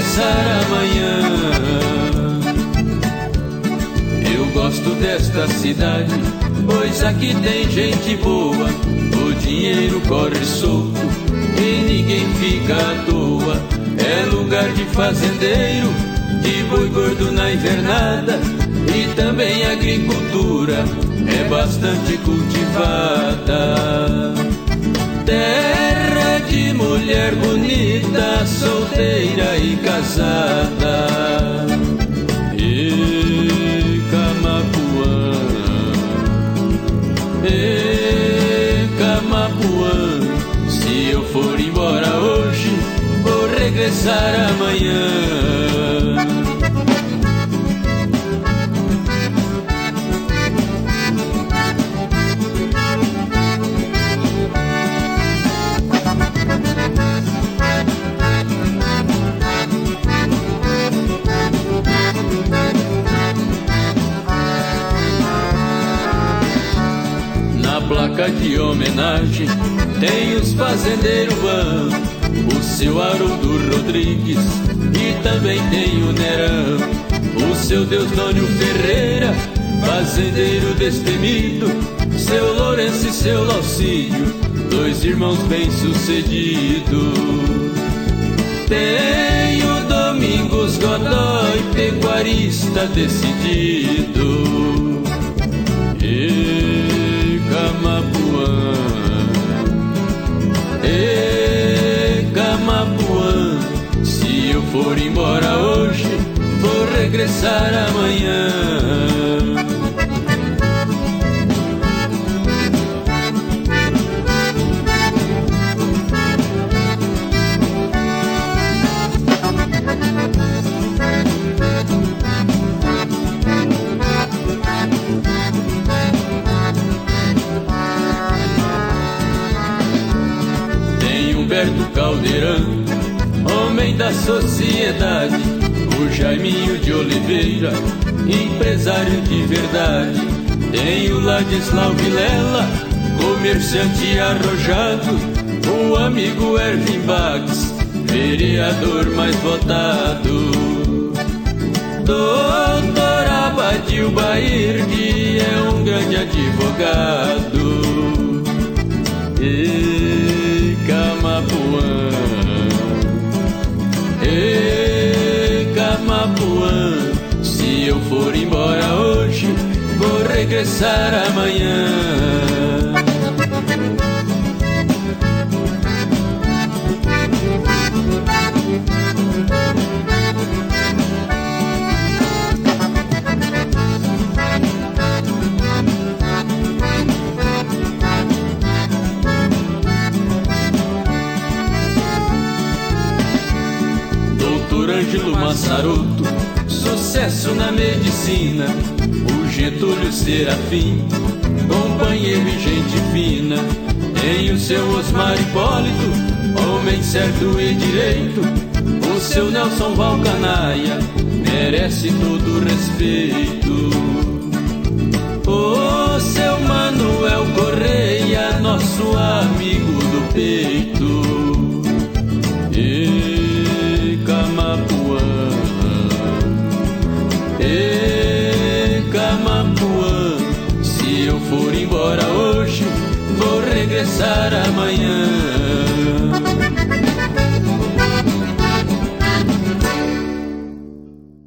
regressar amanhã. Eu gosto desta cidade, pois aqui tem gente boa. O dinheiro corre solto e ninguém fica à toa. É lugar de fazendeiro, de boi gordo na invernada. E também a agricultura é bastante cultivada. Terra de mulher bonita, solteira e casada. E Camapuã, e Camapuã, se eu for embora hoje, vou regressar amanhã. Placa de homenagem tem os fazendeiros Van, o seu Haroldo Rodrigues e também tem o Nerão, o seu Deusdônio Ferreira, fazendeiro destemido, seu Lourenço e seu Laucídio, dois irmãos bem-sucedidos. Tem o Domingos Godoy, pecuarista decidido. Camapuã, e Camapuã, se eu for embora hoje, vou regressar amanhã. Humberto Caldeirão, homem da sociedade, o Jaiminho de Oliveira, empresário de verdade. Tem o Ladislau Vilela, comerciante arrojado, o amigo Erwin Bax, vereador mais votado. Doutor Abadio Bair, que é um grande advogado. Camapuã, e Camapuã, se eu for embora hoje, vou regressar amanhã. Ângelo Massaroto, sucesso na medicina, o Getúlio Serafim, companheiro e gente fina. Tem o seu Osmar Hipólito, homem certo e direito, o seu Nelson Valcanaia, merece todo o respeito. O seu Manuel Correia, nosso amigo do peito. Camapuã, e Camapuã, se eu for embora hoje, vou regressar amanhã.